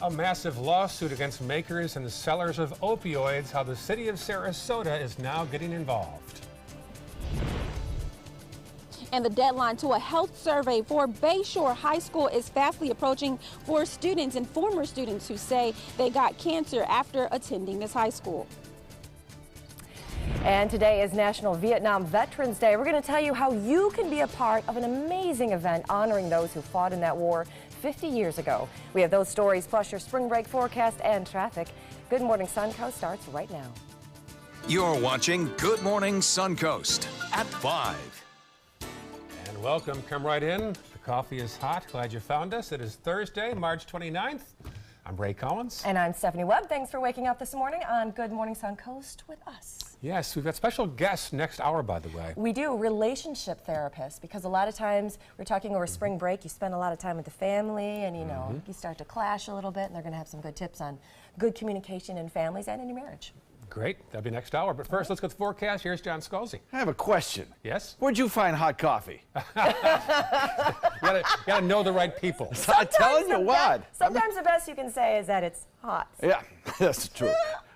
A massive lawsuit against makers and sellers of opioids, how the city of Sarasota is now getting involved. And the deadline to a health survey for Bayshore High School is fastly approaching for students and former students who say they got cancer after attending this high school. And today is National Vietnam Veterans Day. We're going to tell you how you can be a part of an amazing event honoring those who fought in that war 50 years ago. We have those stories, plus your spring break forecast and traffic. Good Morning Suncoast starts right now. You're watching Good Morning Suncoast at 5. And welcome. Come right in. The coffee is hot. Glad you found us. It is Thursday, March 29th. I'm Ray Collins. And I'm Stephanie Webb. Thanks for waking up this morning on Good Morning Suncoast with us. Yes, we've got special guests next hour, by the way. We do, relationship therapists, because a lot of times we're talking over spring break, you spend a lot of time with the family and, you know, you start to clash a little bit, and they're going to have some good tips on good communication in families and in your marriage. Great. That'll be next hour. But first, let's go to the forecast. Here's John Scalzi. I have a question. Yes? Where'd you find hot coffee? You gotta know the right people. I'm telling you what. Sometimes the best you can say is that it's hot. Yeah, that's true.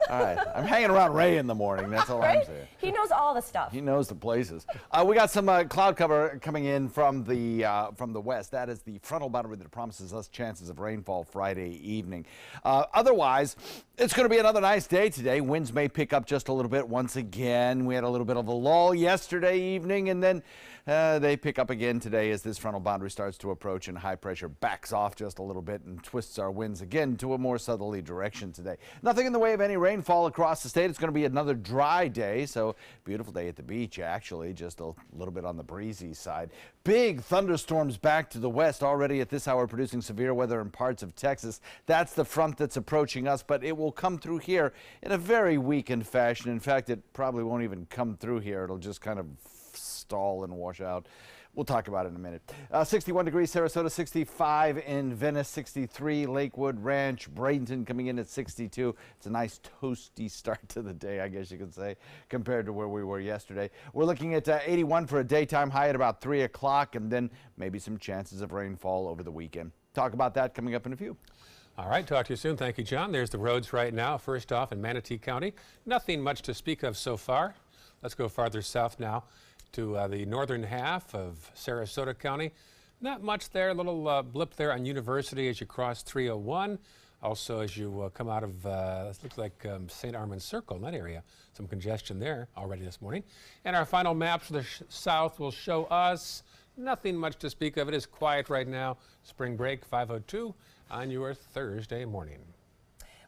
All right, I'm hanging around Ray in the morning. That's all I'm saying. He knows all the stuff. He knows the places. We got some cloud cover coming in from the west. That is the frontal boundary that promises us chances of rainfall Friday evening. Otherwise, it's going to be another nice day today. Winds may pick up just a little bit once again. We had a little bit of a lull yesterday evening, and then they pick up again today as this frontal boundary starts to approach and high pressure backs off just a little bit and twists our winds again to a more southerly direction today. Nothing in the way of any rainfall across the state. It's going to be another dry day, so beautiful day at the beach actually, just a little bit on the breezy side. Big thunderstorms back to the west already at this hour, producing severe weather in parts of Texas. That's the front that's approaching us, but it will come through here in a very weakened fashion. In fact, it probably won't even come through here. It'll just kind of stall and wash out. We'll talk about it in a minute. 61 degrees Sarasota, 65 in Venice, 63 Lakewood Ranch, Bradenton coming in at 62. It's a nice toasty start to the day, I guess you could say, compared to where we were yesterday. We're looking at 81 for a daytime high at about 3 o'clock, and then maybe some chances of rainfall over the weekend. Talk about that coming up in a few. All right, talk to you soon. Thank you, John. There's the roads right now. First off, in Manatee County, nothing much to speak of so far. Let's go farther south now to the northern half of Sarasota County. Not much there, a little blip there on University as you cross 301. Also, as you come out of, it looks like St. Armand Circle in that area. Some congestion there already this morning. And our final maps for the south will show us nothing much to speak of. It is quiet right now. Spring break 5:02 on your Thursday morning.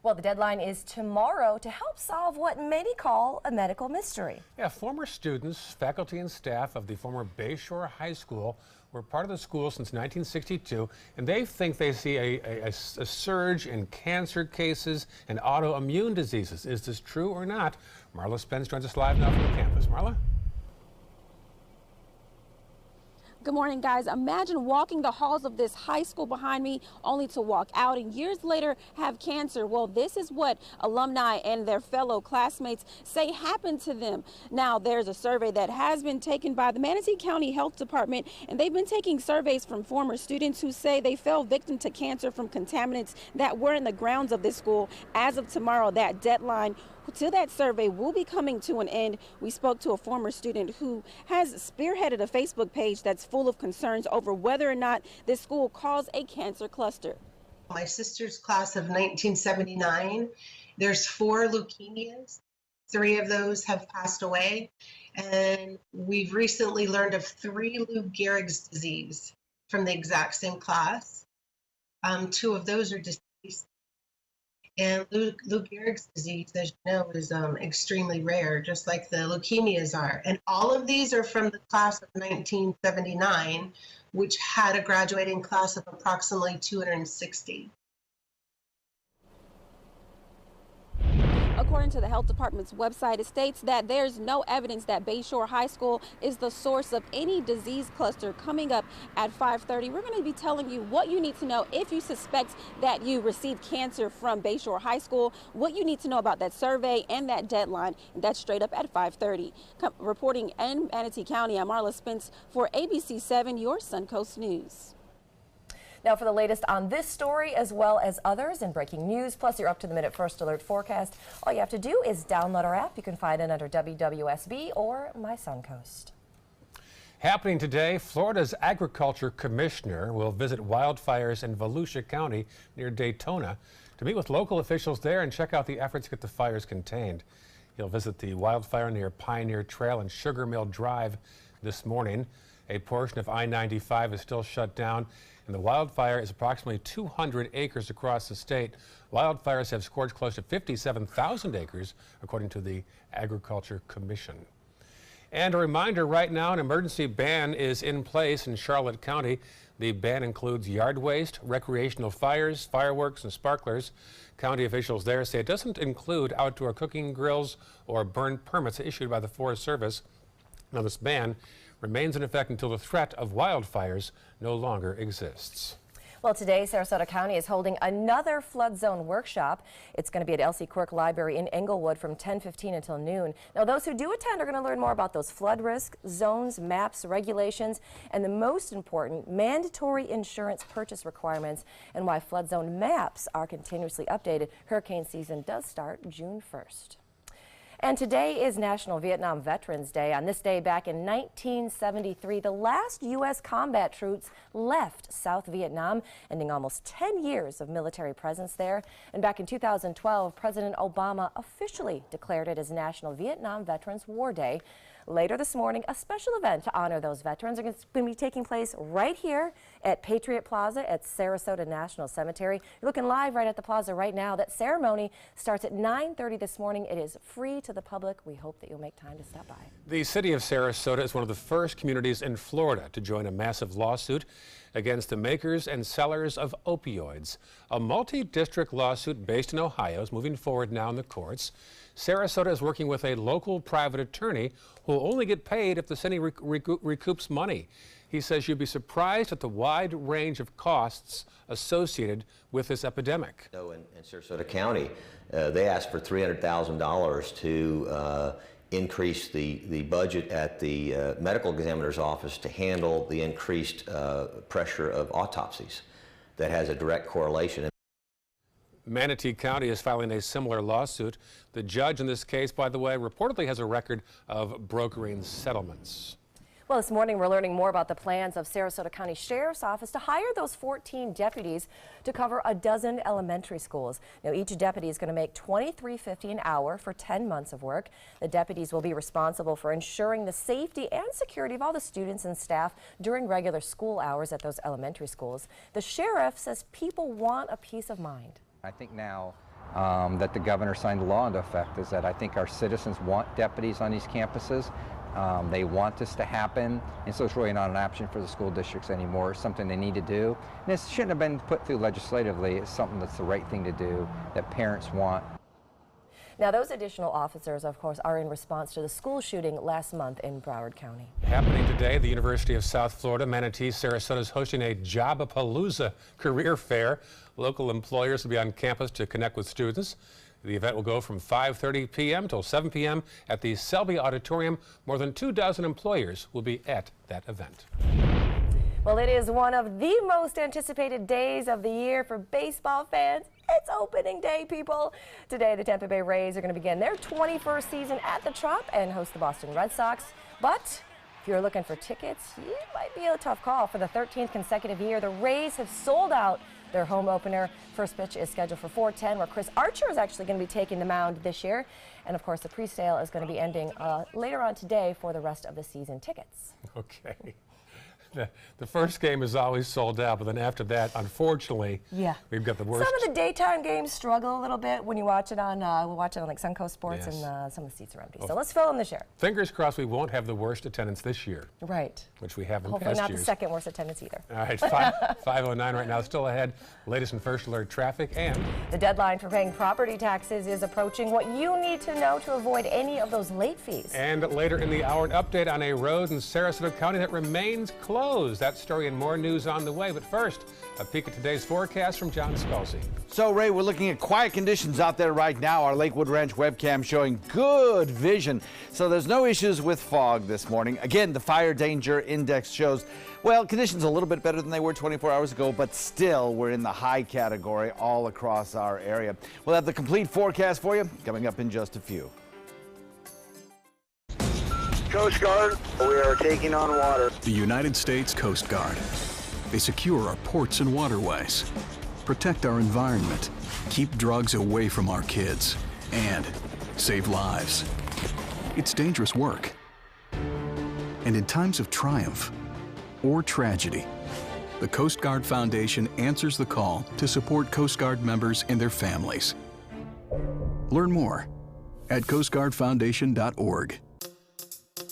Well, the deadline is tomorrow to help solve what many call a medical mystery. Yeah, former students, faculty, and staff of the former Bayshore High School were part of the school since 1962, and they think they see a surge in cancer cases and autoimmune diseases. Is this true or not? Marla Spence joins us live now from the campus. Marla? Good morning, guys. Imagine walking the halls of this high school behind me only to walk out and years later have cancer. Well, this is what alumni and their fellow classmates say happened to them. Now, there's a survey that has been taken by the Manatee County Health Department, and they've been taking surveys from former students who say they fell victim to cancer from contaminants that were in the grounds of this school. As of tomorrow, that deadline to that survey will be coming to an end. We spoke to a former student who has spearheaded a Facebook page that's full of concerns over whether or not this school caused a cancer cluster. My sister's class of 1979, there's 4 leukemias. 3 of those have passed away. And we've recently learned of 3 Lou Gehrig's disease from the exact same class. 2 of those are deceased. And Lou Gehrig's disease, as you know, is extremely rare, just like the leukemias are. And all of these are from the class of 1979, which had a graduating class of approximately 260. According to the health department's website, it states that there's no evidence that Bayshore High School is the source of any disease cluster. Coming up at 5:30, we're going to be telling you what you need to know if you suspect that you received cancer from Bayshore High School, what you need to know about that survey and that deadline. And that's straight up at 5:30. Reporting in Manatee County, I'm Marla Spence for ABC 7, your Suncoast News. Now for the latest on this story as well as others in breaking news, plus your up-to-the-minute first alert forecast, all you have to do is download our app. You can find it under WWSB or My Suncoast. Happening today, Florida's Agriculture Commissioner will visit wildfires in Volusia County near Daytona to meet with local officials there and check out the efforts to get the fires contained. He'll visit the wildfire near Pioneer Trail and Sugar Mill Drive this morning. A portion of I-95 is still shut down, and the wildfire is approximately 200 acres across the state. Wildfires have scorched close to 57,000 acres, according to the Agriculture Commission. And a reminder, right now an emergency ban is in place in Charlotte County. The ban includes yard waste, recreational fires, fireworks, and sparklers. County officials there say it doesn't include outdoor cooking grills or burn permits issued by the Forest Service. Now, this ban remains in effect until the threat of wildfires no longer exists. Well, today, Sarasota County is holding another flood zone workshop. It's going to be at Elsie Quirk Library in Englewood from 10:15 until noon. Now, those who do attend are going to learn more about those flood risk zones, maps, regulations, and the most important, mandatory insurance purchase requirements and why flood zone maps are continuously updated. Hurricane season does start June 1st. And today is National Vietnam Veterans Day. On this day back in 1973, the last U.S. combat troops left South Vietnam, ending almost 10 years of military presence there. And back in 2012, President Obama officially declared it as National Vietnam Veterans War Day. Later this morning, a special event to honor those veterans is going to be taking place right here at Patriot Plaza at Sarasota National Cemetery. You're looking live right at the plaza right now. That ceremony starts at 9:30 this morning. It is free to the public. We hope that you'll make time to stop by. The city of Sarasota is one of the first communities in Florida to join a massive lawsuit against the makers and sellers of opioids. A multi-district lawsuit based in Ohio is moving forward now in the courts. Sarasota is working with a local private attorney who will only get paid if the city recoups money. He says you'd be surprised at the wide range of costs associated with this epidemic. So in Sarasota County, they asked for $300,000 to increase the budget at the medical examiner's office to handle the increased pressure of autopsies. That has a direct correlation. Manatee County is filing a similar lawsuit. The judge in this case, by the way, reportedly has a record of brokering settlements. Well, this morning we're learning more about the plans of Sarasota County Sheriff's Office to hire those 14 deputies to cover a dozen elementary schools. Now, each deputy is going to make $23.50 an hour for 10 months of work. The deputies will be responsible for ensuring the safety and security of all the students and staff during regular school hours at those elementary schools. The sheriff says people want a peace of mind. I think now that the governor signed the law into effect is that I think our citizens want deputies on these campuses. They want this to happen, and so it's really not an option for the school districts anymore. It's something they need to do. And this shouldn't have been put through legislatively. It's something that's the right thing to do, that parents want. Now, those additional officers, of course, are in response to the school shooting last month in Broward County. Happening today, the University of South Florida, Manatee, Sarasota is hosting a Jobapalooza career fair. Local employers will be on campus to connect with students. The event will go from 5:30 p.m. till 7 p.m. at the Selby Auditorium. More than 24 employers will be at that event. Well, it is one of the most anticipated days of the year for baseball fans. It's opening day, people. Today, the Tampa Bay Rays are going to begin their 21st season at the Trop and host the Boston Red Sox. But if you're looking for tickets, it might be a tough call. For the 13th consecutive year, the Rays have sold out their home opener. First pitch is scheduled for 4:10, where Chris Archer is actually going to be taking the mound this year. And of course, the pre-sale is going to be ending later on today for the rest of the season tickets. Okay. The first game is always sold out, but then after that, unfortunately, we've got the worst. Some of the daytime games struggle a little bit when you watch it on like Suncoast Sports, Yes. and some of the seats are empty. So let's fill in the share. Fingers crossed we won't have the worst attendance this year. Right. Which we have in Hopefully past not years. the second worst attendance either. All right, 5:09 right now, still ahead. Latest and first alert traffic, and The deadline for paying property taxes is approaching. What you need to know to avoid any of those late fees. later in the hour, an update on a road in Sarasota County that remains closed. snows. That story and more news on the way. But first, a peek at today's forecast from John Scalzi. So, Ray, we're looking at quiet conditions out there right now. Our Lakewood Ranch webcam showing good vision. So there's no issues with fog this morning. Again, the fire danger index shows, well, conditions a little bit better than they were 24 hours ago, but still we're in the high category all across our area. We'll have the complete forecast for you coming up in just a few. Coast Guard, we are taking on water. The United States Coast Guard. They secure our ports and waterways, protect our environment, keep drugs away from our kids, and save lives. It's dangerous work. And in times of triumph or tragedy, the Coast Guard Foundation answers the call to support Coast Guard members and their families. Learn more at coastguardfoundation.org.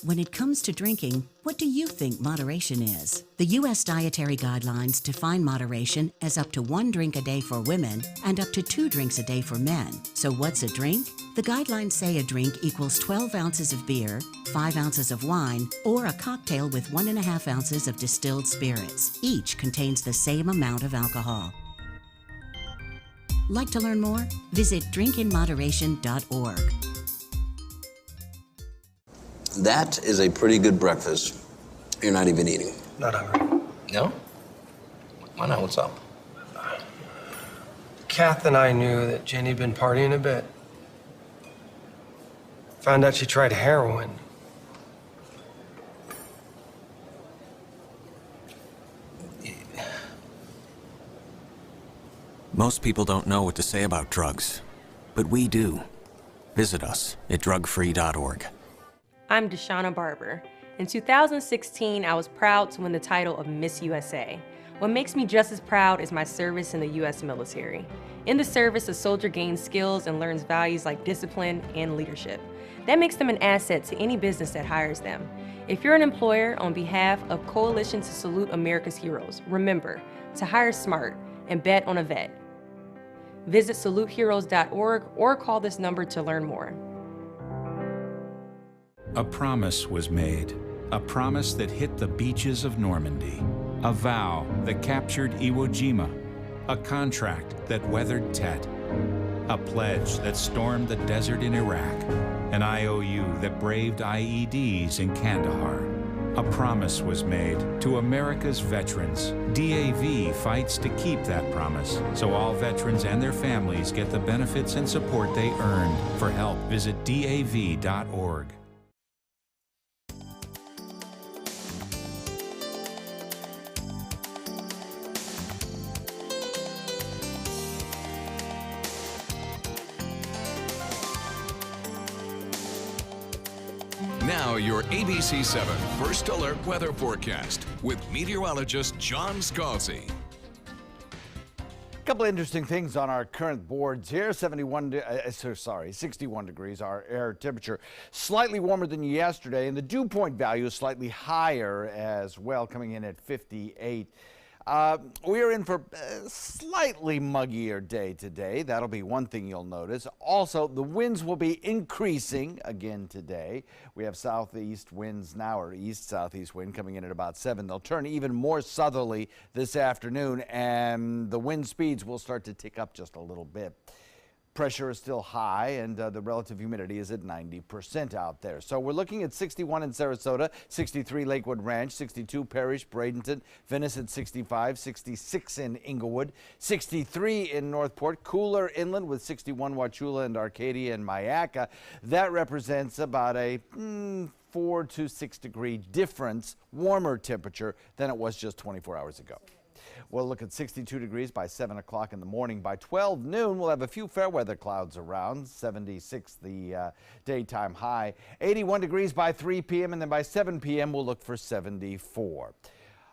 When it comes to drinking, what do you think moderation is? The U.S. Dietary Guidelines define moderation as up to 1 drink a day for women and up to 2 drinks a day for men. So what's a drink? The guidelines say a drink equals 12 ounces of beer, 5 ounces of wine, or a cocktail with 1.5 ounces of distilled spirits. Each contains the same amount of alcohol. Like to learn more? Visit drinkinmoderation.org. That is a pretty good breakfast. You're not even eating. Not hungry. No? Why not? What's up? Kath and I knew that Jenny had been partying a bit. Found out she tried heroin. Most people don't know what to say about drugs, but we do. Visit us at drugfree.org. I'm Deshauna Barber. In 2016, I was proud to win the title of Miss USA. What makes me just as proud is my service in the U.S. military. In the service, a soldier gains skills and learns values like discipline and leadership. That makes them an asset to any business that hires them. If you're an employer, on behalf of Coalition to Salute America's Heroes, remember to hire smart and bet on a vet. Visit saluteheroes.org or call this number to learn more. A promise was made, a promise that hit the beaches of Normandy, a vow that captured Iwo Jima, a contract that weathered Tet, a pledge that stormed the desert in Iraq, an IOU that braved IEDs in Kandahar. A promise was made to America's veterans. DAV fights to keep that promise, so all veterans and their families get the benefits and support they earned. For help, visit DAV.org. Now your ABC 7 First Alert Weather Forecast with meteorologist John Scalzi. A couple of interesting things on our current boards here. 61 degrees, our air temperature. Slightly warmer than yesterday, and the dew point value is slightly higher as well, coming in at 58. We are in for a slightly muggier day today. That'll be one thing you'll notice. Also, the winds will be increasing again today. We have southeast winds now, or east-southeast wind coming in at about 7. They'll turn even more southerly this afternoon, and the wind speeds will start to tick up just a little bit. Pressure is still high, and the relative humidity is at 90% out there. So we're looking at 61 in Sarasota, 63 Lakewood Ranch, 62 Parrish, Bradenton, Venice at 65, 66 in Inglewood, 63 in Northport, cooler inland with 61 Wauchula and Arcadia and Mayaca. That represents about a 4 to 6 degree difference, warmer temperature than it was just 24 hours ago. We'll look at 62 degrees by 7 o'clock in the morning. By 12 noon, we'll have a few fair weather clouds around, 76 the daytime high, 81 degrees by 3 p.m., and then by 7 p.m., we'll look for 74.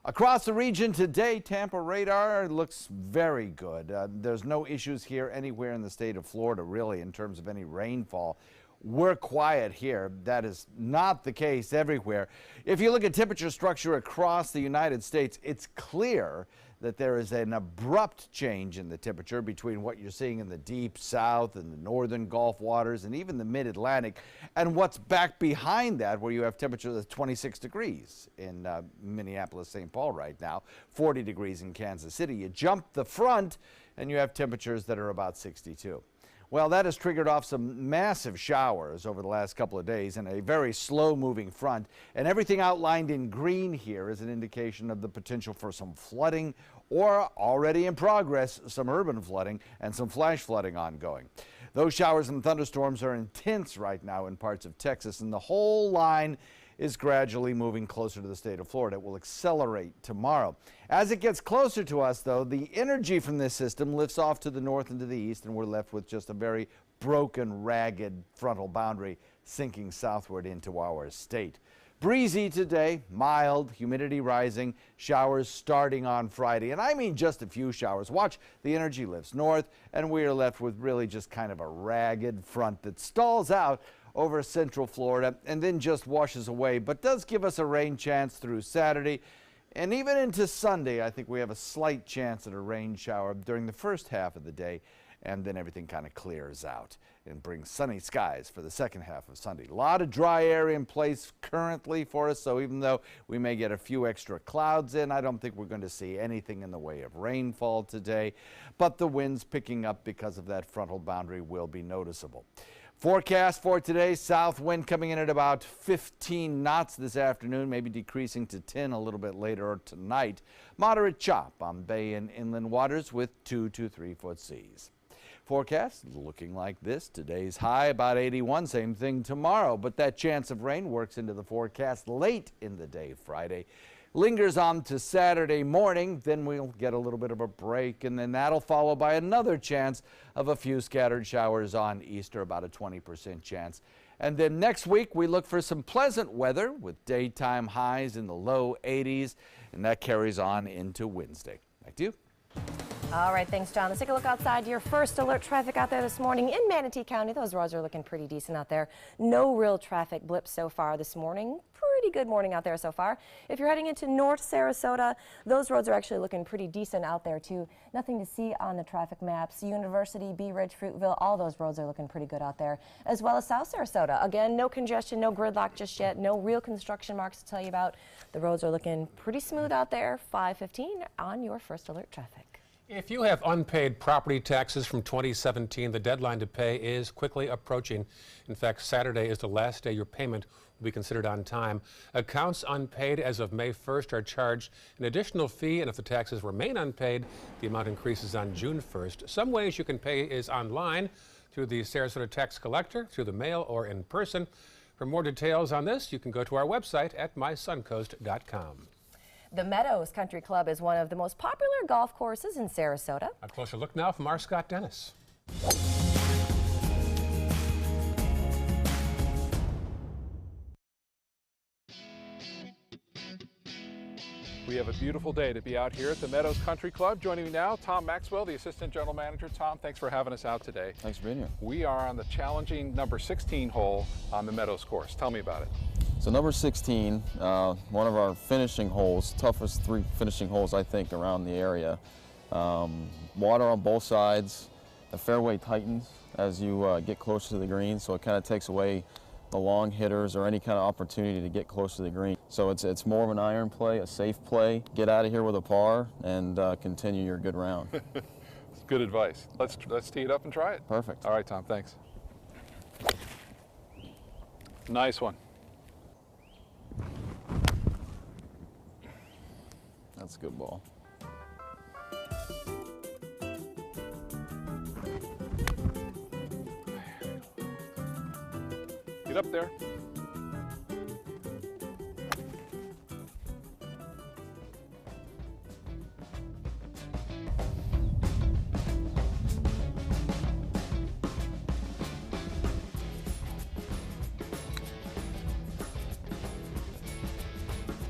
Across the region today, Tampa radar looks very good. There's no issues here anywhere in the state of Florida, really, in terms of any rainfall. we're quiet here. That is not the case everywhere. If you look at temperature structure across the United States, it's clear that there is an abrupt change in the temperature between what you're seeing in the deep south and the northern Gulf waters and even the mid-Atlantic and what's back behind that, where you have temperatures of 26 degrees in Minneapolis, St. Paul right now, 40 degrees in Kansas City. You jump the front and you have temperatures that are about 62. Well, that has triggered off some massive showers over the last couple of days and a very slow-moving front. And everything outlined in green here is an indication of the potential for some flooding or, already in progress, some urban flooding and some flash flooding ongoing. Those showers and thunderstorms are intense right now in parts of Texas, and the whole line is gradually moving closer to the state of Florida. It will accelerate tomorrow. As it gets closer to us, though, the energy from this system lifts off to the north and to the east, and we're left with just a very broken, ragged frontal boundary sinking southward into our state. Breezy today, mild, humidity rising, showers starting on Friday. And I mean just a few showers. Watch, the energy lifts north, and we are left with really just kind of a ragged front that stalls out over central Florida and then just washes away, but does give us a rain chance through Saturday. And even into Sunday, I think we have a slight chance at a rain shower during the first half of the day, and then everything kind of clears out and brings sunny skies for the second half of Sunday. A lot of dry air in place currently for us, so even though we may get a few extra clouds in, I don't think we're going to see anything in the way of rainfall today, but the winds picking up because of that frontal boundary will be noticeable. Forecast for today, south wind coming in at about 15 knots this afternoon, maybe decreasing to 10 a little bit later tonight. Moderate chop on bay and inland waters with 2 to 3 foot seas. Forecast looking like this. Today's high about 81, same thing tomorrow, but that chance of rain works into the forecast late in the day Friday. Lingers on to Saturday morning, then we'll get a little bit of a break, and then that'll follow by another chance of a few scattered showers on Easter, about a 20% chance. And then next week, we look for some pleasant weather with daytime highs in the low 80s, and that carries on into Wednesday. Back to you. All right, thanks, John. Let's take a look outside your first alert traffic out there this morning in Manatee County. Those roads are looking pretty decent out there. No real traffic blips so far this morning. Pretty good morning out there so far. If you're heading into North Sarasota, those roads are actually looking pretty decent out there too. Nothing to see on the traffic maps. University, Bee Ridge, Fruitville, all those roads are looking pretty good out there, as well as South Sarasota. Again, no congestion, no gridlock just yet, no real construction marks to tell you about. The roads are looking pretty smooth out there. 5:15 on your first alert traffic. If you have unpaid property taxes from 2017, the deadline to pay is quickly approaching. In fact, Saturday is the last day your payment will be considered on time. Accounts unpaid as of May 1st are charged an additional fee, and if the taxes remain unpaid, the amount increases on June 1st. Some ways you can pay is online, through the Sarasota Tax Collector, through the mail, or in person. For more details on this, you can go to our website at mysuncoast.com. The Meadows Country Club is one of the most popular golf courses in Sarasota. A closer look now from our Scott Dennis. We have a beautiful day to be out here at the Meadows Country Club. Joining me now, Tom Maxwell, the Assistant General Manager. Tom, thanks for having us out today. Thanks for being here. We are on the challenging number 16 hole on the Meadows course. Tell me about it. So number 16, one of our finishing holes, toughest 3 finishing holes I think around the area. Water on both sides. The fairway tightens as you get closer to the green, so it kind of takes away the long hitters or any kind of opportunity to get close to the green. So it's more of an iron play, a safe play. Get out of here with a par and continue your good round. Good advice. Let's tee it up and try it. Perfect. All right, Tom, thanks. Nice one. That's a good ball. Get up there.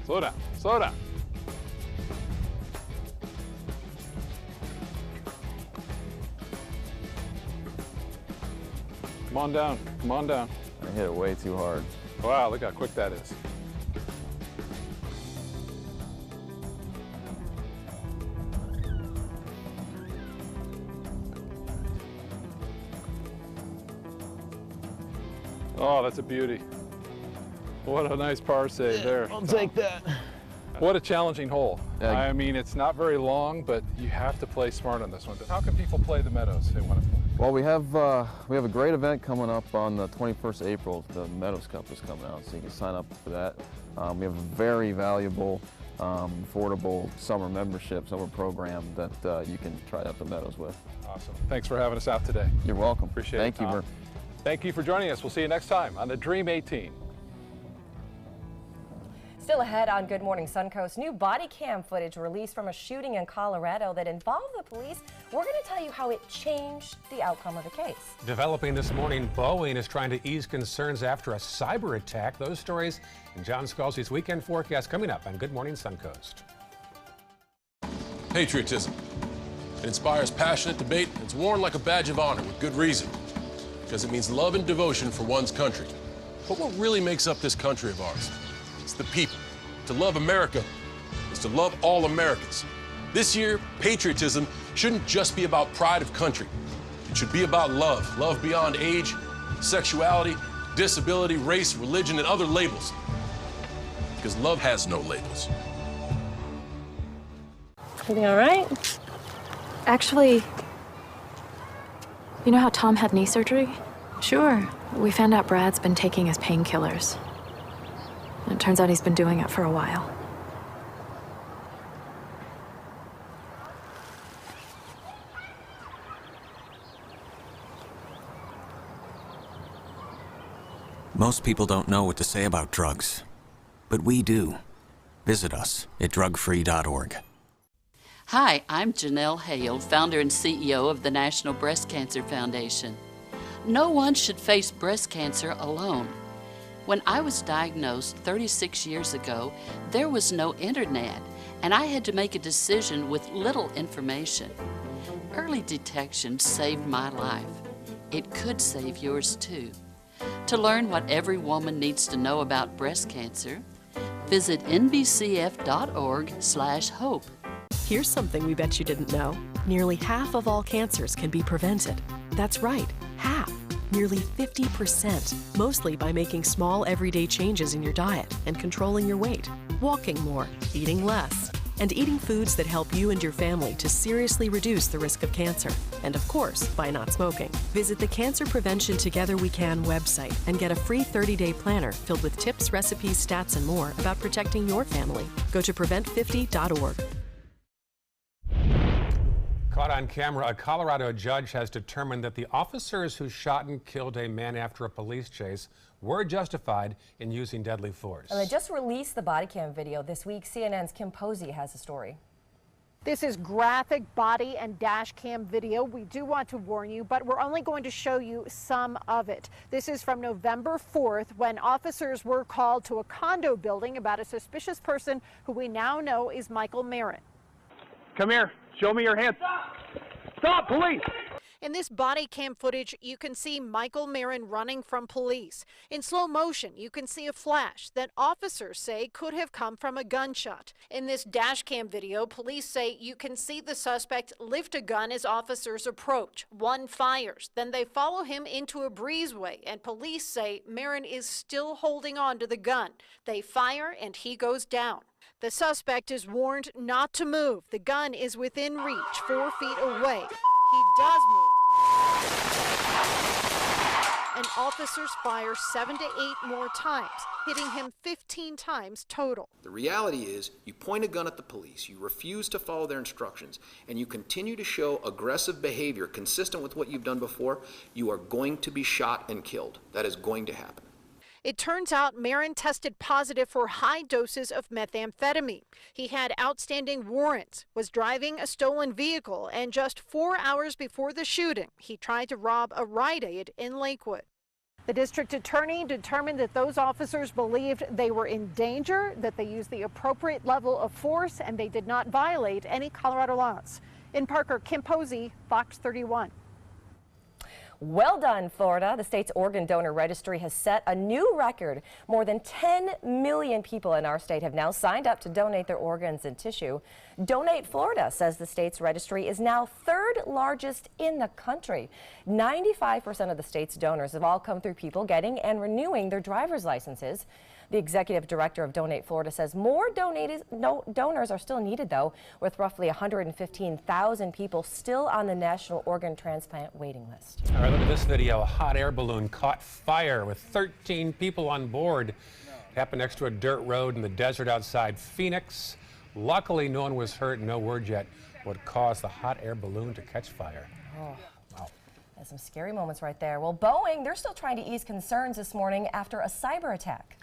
Slow down, slow down. Come on down, come on down. hit it way too hard. Wow, look how quick that is. Oh, that's a beauty. What a nice par save there. I'll take that. What a challenging hole. Yeah. I mean, it's not very long, but you have to play smart on this one. How can people play the Meadows if they want to play? Well, we have a great event coming up on the 21st of April. The Meadows Cup is coming out, so you can sign up for that. We have a very valuable, affordable summer program that you can try out the Meadows with. Awesome. Thanks for having us out today. You're welcome. Appreciate Thank it, you, Tom. Murph. Thank you for joining us. We'll see you next time on the Dream 18. Still ahead on Good Morning Suncoast, new body cam footage released from a shooting in Colorado that involved the police. We're going to tell you how it changed the outcome of the case. Developing this morning, Boeing is trying to ease concerns after a cyber attack. Those stories in John Scalzi's weekend forecast coming up on Good Morning Suncoast. Patriotism. It inspires passionate debate. It's worn like a badge of honor with good reason, because it means love and devotion for one's country. But what really makes up this country of ours? It's the people. To love America is to love all Americans. This year, patriotism shouldn't just be about pride of country. It should be about love. Love beyond age, sexuality, disability, race, religion, and other labels. Because love has no labels. Everything all right? Actually, you know how Tom had knee surgery? Sure. We found out Brad's been taking his painkillers. And it turns out he's been doing it for a while. Most people don't know what to say about drugs, but we do. Visit us at drugfree.org. Hi, I'm Janelle Hale, founder and CEO of the National Breast Cancer Foundation. No one should face breast cancer alone. When I was diagnosed 36 years ago, there was no internet, and I had to make a decision with little information. Early detection saved my life. It could save yours too. To learn what every woman needs to know about breast cancer, visit nbcf.org/hope. Here's something we bet you didn't know. Nearly half of all cancers can be prevented. That's right, half. Nearly 50%, mostly by making small everyday changes in your diet and controlling your weight, walking more, eating less, and eating foods that help you and your family to seriously reduce the risk of cancer. And of course, by not smoking. Visit the Cancer Prevention Together We Can website and get a free 30-day planner filled with tips, recipes, stats, and more about protecting your family. Go to prevent50.org. Caught on camera, a Colorado judge has determined that the officers who shot and killed a man after a police chase were justified in using deadly force. And they just released the body cam video this week. CNN's Kim Posey has a story. This is graphic body and dash cam video. We do want to warn you, but we're only going to show you some of it. This is from November 4th when officers were called to a condo building about a suspicious person who we now know is Michael Marin. Come here. Show me your hands. Stop, police! In this body cam footage, you can see Michael Marin running from police. In slow motion, you can see a flash that officers say could have come from a gunshot. In this dash cam video, police say you can see the suspect lift a gun as officers approach. One fires, then they follow him into a breezeway, and police say Marin is still holding on to the gun. They fire, and he goes down. The suspect is warned not to move. The gun is within reach, 4 feet away. He does move. And officers fire 7 to 8 more times, hitting him 15 times total. The reality is you point a gun at the police, you refuse to follow their instructions, and you continue to show aggressive behavior consistent with what you've done before, you are going to be shot and killed. That is going to happen. It turns out Marin tested positive for high doses of methamphetamine. He had outstanding warrants, was driving a stolen vehicle, and just 4 hours before the shooting, he tried to rob a Rite Aid in Lakewood. The district attorney determined that those officers believed they were in danger, that they used the appropriate level of force, and they did not violate any Colorado laws. In Parker, Kim Posey, Fox 31. Well done, Florida. The state's organ donor registry has set a new record. More than 10 million people in our state have now signed up to donate their organs and tissue. Donate Florida says the state's registry is now third largest in the country. 95% of the state's donors have all come through people getting and renewing their driver's licenses. The executive director of Donate Florida says more donors are still needed, though, with roughly 115,000 people still on the national organ transplant waiting list. All right, look at this video. A hot air balloon caught fire with 13 people on board. It happened next to a dirt road in the desert outside Phoenix. Luckily, no one was hurt. No word yet what caused the hot air balloon to catch fire. Oh, wow. That's some scary moments right there. Well, Boeing, they're still trying to ease concerns this morning after a cyber attack.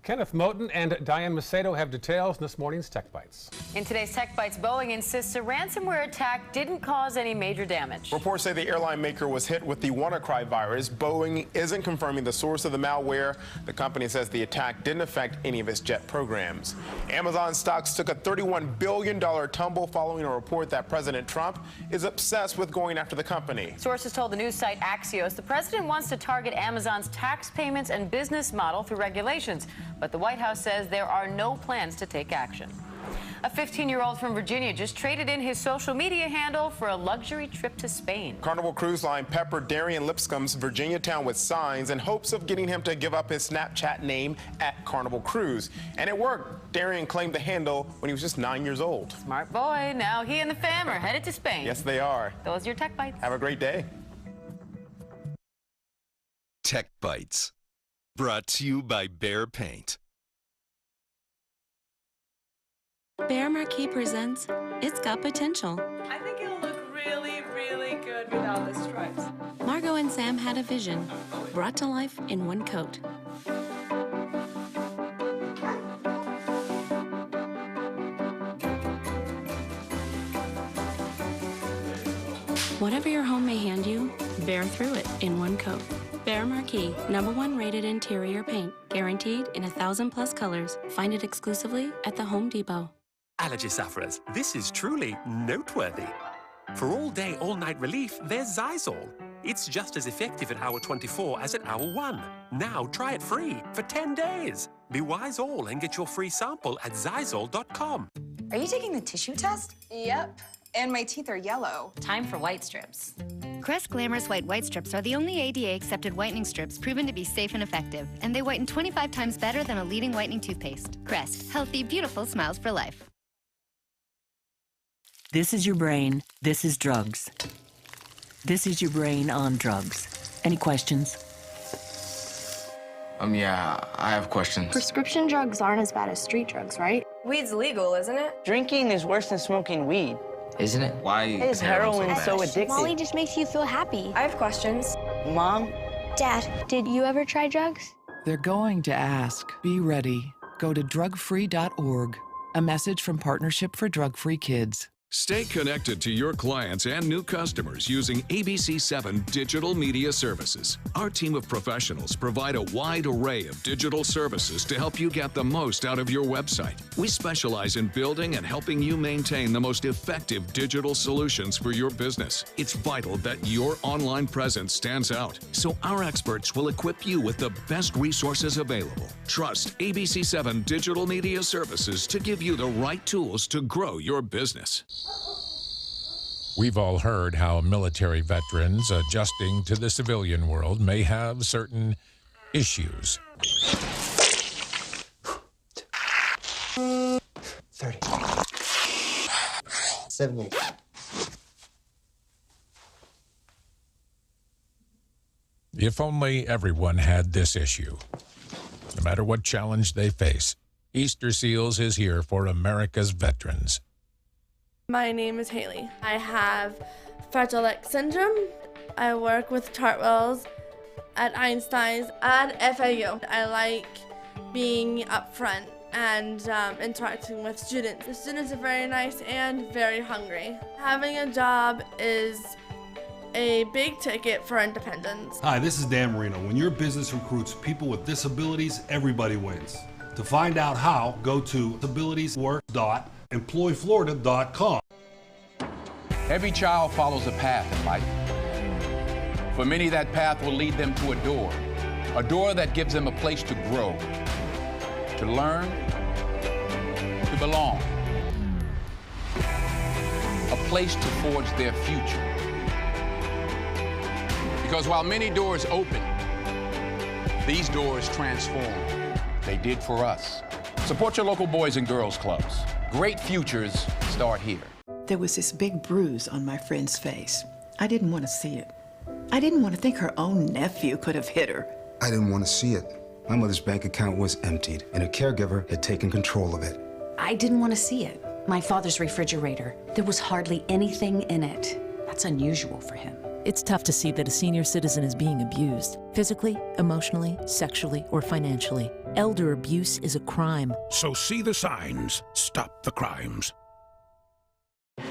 Kenneth Moten and Diane Macedo have details in this morning's Tech Bites. In today's Tech Bites, Boeing insists a ransomware attack didn't cause any major damage. Reports say the airline maker was hit with the WannaCry virus. Boeing isn't confirming the source of the malware. The company says the attack didn't affect any of its jet programs. Amazon stocks took a $31 billion tumble following a report that President Trump is obsessed with going after the company. Sources told the news site Axios the president wants to target Amazon's tax payments and business model through regulations. But the White House says there are no plans to take action. A 15-year-old from Virginia just traded in his social media handle for a luxury trip to Spain. Carnival Cruise Line peppered Darian Lipscomb's Virginia town with signs in hopes of getting him to give up his Snapchat name at Carnival Cruise. And it worked. Darian claimed the handle when he was just 9 years old. Smart boy. Now he and the fam are headed to Spain. Yes, they are. Those are your Tech Bites. Have a great day. Tech Bites. Brought to you by Behr Paint. Behr Marquee presents It's Got Potential. I think it'll look really, really good with all the stripes. Margot and Sam had a vision, brought to life in one coat. Whatever your home may hand you, bear through it in one coat. Behr Marquee, #1 rated interior paint, guaranteed in 1,000+ colors. Find it exclusively at the Home Depot. Allergy sufferers, this is truly noteworthy. For all-day, all-night relief, there's Zysol. It's just as effective at hour 24 as at hour 1. Now try it free for 10 days. Be wise all and get your free sample at Zysol.com. Are you taking the tissue test? Yep. And my teeth are yellow. Time for white strips. Crest Glamorous White Strips are the only ADA-accepted whitening strips proven to be safe and effective, and they whiten 25 times better than a leading whitening toothpaste. Crest, healthy, beautiful smiles for life. This is your brain. This is drugs. This is your brain on drugs. Any questions? Yeah, I have questions. Prescription drugs aren't as bad as street drugs, right? Weed's legal, isn't it? Drinking is worse than smoking weed. Isn't it? Why is heroin so addictive? Molly just makes you feel happy. I have questions. Mom? Dad, did you ever try drugs? They're going to ask. Be ready. Go to drugfree.org. A message from Partnership for Drug-Free Kids. Stay connected to your clients and new customers using ABC7 Digital Media Services. Our team of professionals provide a wide array of digital services to help you get the most out of your website. We specialize in building and helping you maintain the most effective digital solutions for your business. It's vital that your online presence stands out, so our experts will equip you with the best resources available. Trust ABC7 Digital Media Services to give you the right tools to grow your business. We've all heard how military veterans adjusting to the civilian world may have certain issues. 30. 70. If only everyone had this issue. No matter what challenge they face, Easter Seals is here for America's veterans. My name is Haley. I have Fragile X syndrome. I work with Chartwells at Einstein's and FAU. I like being up front and interacting with students. The students are very nice and very hungry. Having a job is a big ticket for independence. Hi, this is Dan Marino. When your business recruits people with disabilities, everybody wins. To find out how, go to disabilitieswork.employflorida.com. Every child follows a path in life. For many, that path will lead them to a door that gives them a place to grow, to learn, to belong, a place to forge their future. Because while many doors open, these doors transform. They did for us. Support your local boys and girls clubs. Great futures start here. There was this big bruise on my friend's face. I didn't want to see it. I didn't want to think her own nephew could have hit her. I didn't want to see it. My mother's bank account was emptied, and a caregiver had taken control of it. I didn't want to see it. My father's refrigerator. There was hardly anything in it. That's unusual for him. It's tough to see that a senior citizen is being abused, physically, emotionally, sexually, or financially. Elder abuse is a crime. So see the signs, stop the crimes.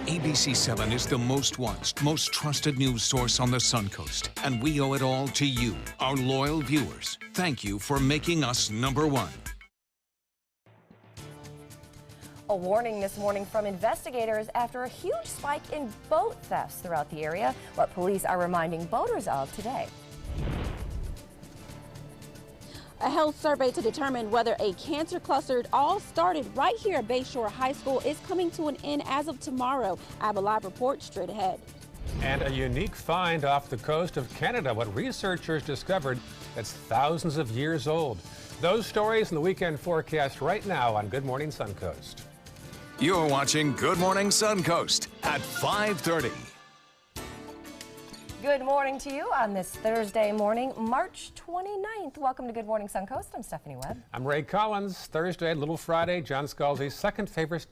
ABC 7 is the most watched, most trusted news source on the Suncoast, and we owe it all to you, our loyal viewers. Thank you for making us #1. A warning this morning from investigators after a huge spike in boat thefts throughout the area, what police are reminding boaters of today. A health survey to determine whether a cancer cluster all started right here at Bayshore High School is coming to an end as of tomorrow. I have a live report straight ahead. And a unique find off the coast of Canada, what researchers discovered that's thousands of years old. Those stories in the weekend forecast right now on Good Morning Suncoast. You're watching Good Morning Suncoast at 5:30. Good morning to you on this Thursday morning, March 29th. Welcome to Good Morning Suncoast. I'm Stephanie Webb. I'm Ray Collins. Thursday, Little Friday, John Scalzi's second favorite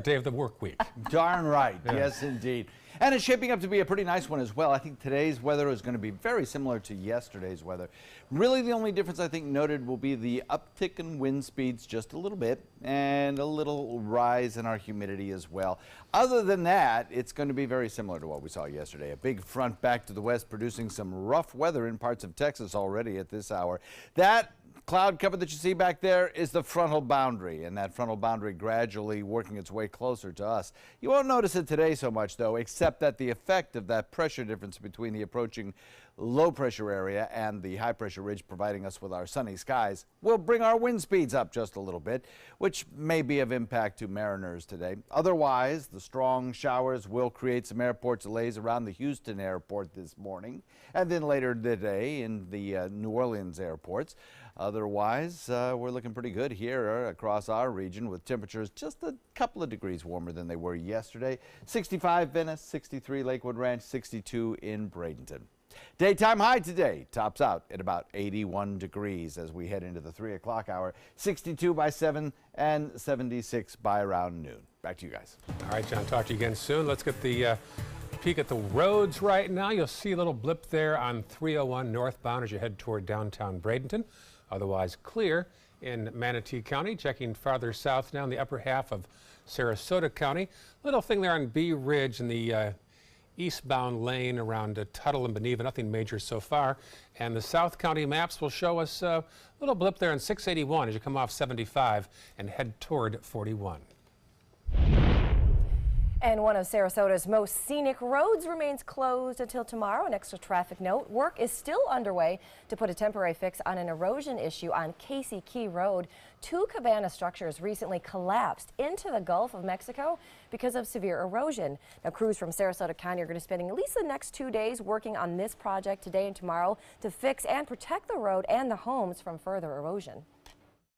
day of the work week. Darn right. Yeah. Yes, indeed. And it's shaping up to be a pretty nice one as well. I think today's weather is going to be very similar to yesterday's weather. Really, the only difference I think noted will be the uptick in wind speeds just a little bit and a little rise in our humidity as well. Other than that, it's going to be very similar to what we saw yesterday. A big front back to the west producing some rough weather in parts of Texas already at this hour. That cloud cover that you see back there is the frontal boundary, and that frontal boundary gradually working its way closer to us. You won't notice it today so much, though, except that the effect of that pressure difference between the approaching low pressure area and the high pressure ridge providing us with our sunny skies will bring our wind speeds up just a little bit, which may be of impact to mariners today. Otherwise, the strong showers will create some airport delays around the Houston airport this morning and then later today in the New Orleans airports. Otherwise, we're looking pretty good here across our region with temperatures just a couple of degrees warmer than they were yesterday. 65 Venice, 63 Lakewood Ranch, 62 in Bradenton. Daytime high today tops out at about 81 degrees as we head into the 3 o'clock hour, 62 by 7 and 76 by around noon. Back to you guys. All right, John, talk to you again soon. Let's get the peek at the roads right now. You'll see a little blip there on 301 northbound as you head toward downtown Bradenton. Otherwise clear in Manatee County. Checking farther south now in the upper half of Sarasota County. Little thing there on Bee Ridge in the eastbound lane around Tuttle and Beneva. Nothing major so far. And the South County maps will show us a little blip there on 681 as you come off 75 and head toward 41. And one of Sarasota's most scenic roads remains closed until tomorrow. An extra traffic note. Work is still underway to put a temporary fix on an erosion issue on Casey Key Road. 2 cabana structures recently collapsed into the Gulf of Mexico because of severe erosion. Now, crews from Sarasota County are going to be spending at least the next 2 days working on this project today and tomorrow to fix and protect the road and the homes from further erosion.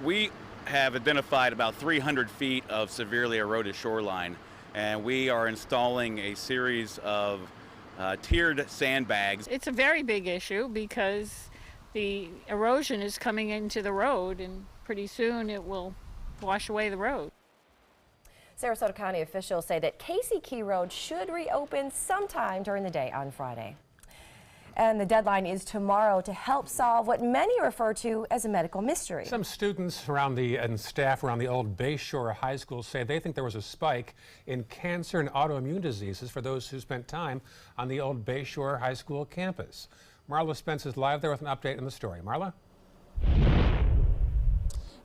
We have identified about 300 feet of severely eroded shoreline, and we are installing a series of tiered sandbags. It's a very big issue because the erosion is coming into the road, and pretty soon it will wash away the road. Sarasota County officials say that Casey Key Road should reopen sometime during the day on Friday. And the deadline is tomorrow to help solve what many refer to as a medical mystery. Some students and staff around the old Bayshore High School say they think there was a spike in cancer and autoimmune diseases for those who spent time on the old Bayshore High School campus. Marla Spence is live there with an update on the story. Marla?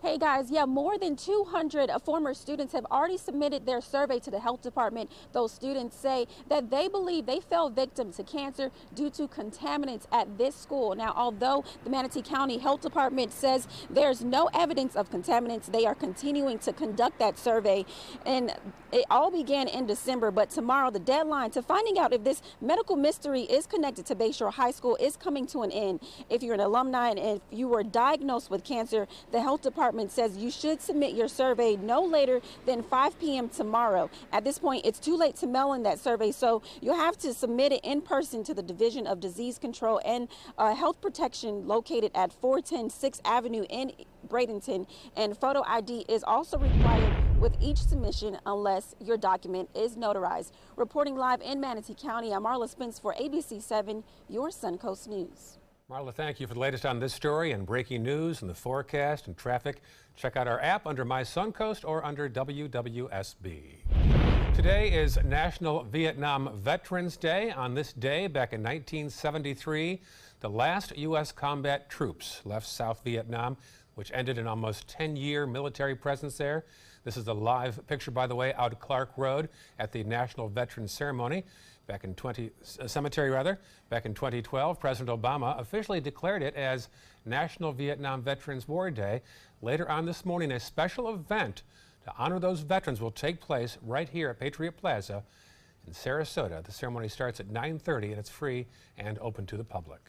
Hey guys, yeah, more than 200 former students have already submitted their survey to the health department. Those students say that they believe they fell victim to cancer due to contaminants at this school. Now, although the Manatee County Health Department says there's no evidence of contaminants, they are continuing to conduct that survey. And it all began in December, but tomorrow the deadline to finding out if this medical mystery is connected to Bayshore High School is coming to an end. If you're an alumni and if you were diagnosed with cancer, the health department says you should submit your survey no later than 5 p.m. tomorrow. At this point, it's too late to mail in that survey, so you'll have to submit it in person to the Division of Disease Control and Health Protection located at 410 6th Avenue in Bradenton. And photo ID is also required with each submission unless your document is notarized. Reporting live in Manatee County, I'm Marla Spence for ABC 7, your Suncoast News. Marla, thank you for the latest on this story and breaking news and the forecast and traffic. Check out our app under My Suncoast or under WWSB. Today is National Vietnam Veterans Day. On this day, back in 1973, the last U.S. combat troops left South Vietnam, which ended an almost 10-year military presence there. This is a live picture, by the way, out at Clark Road at the National Veterans Ceremony. Back in cemetery, back in 2012, President Obama officially declared it as National Vietnam Veterans War Day. Later on this morning, a special event to honor those veterans will take place right here at Patriot Plaza in Sarasota. The ceremony starts at 9:30 and it's free and open to the public.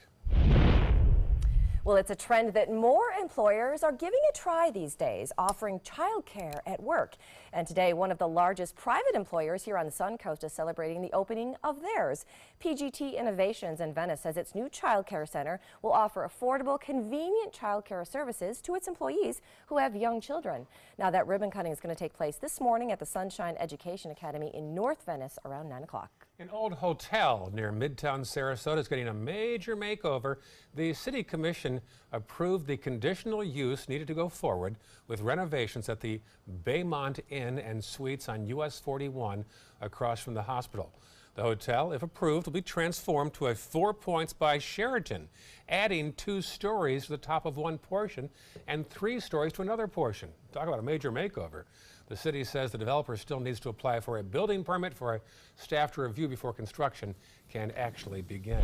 Well, it's a trend that more employers are giving a try these days, offering childcare at work. And today, one of the largest private employers here on the Suncoast is celebrating the opening of theirs. PGT Innovations in Venice says its new childcare center will offer affordable, convenient childcare services to its employees who have young children. Now, that ribbon cutting is going to take place this morning at the Sunshine Education Academy in North Venice around 9 o'clock. An old hotel near Midtown Sarasota is getting a major makeover. The City Commission approved the conditional use needed to go forward with renovations at the Baymont Inn and Suites on US 41 across from the hospital. The hotel, if approved, will be transformed to a 4 Points by Sheraton, adding 2 stories to the top of one portion and 3 stories to another portion. Talk about a major makeover. The city says the developer still needs to apply for a building permit for a staff to review before construction can actually begin.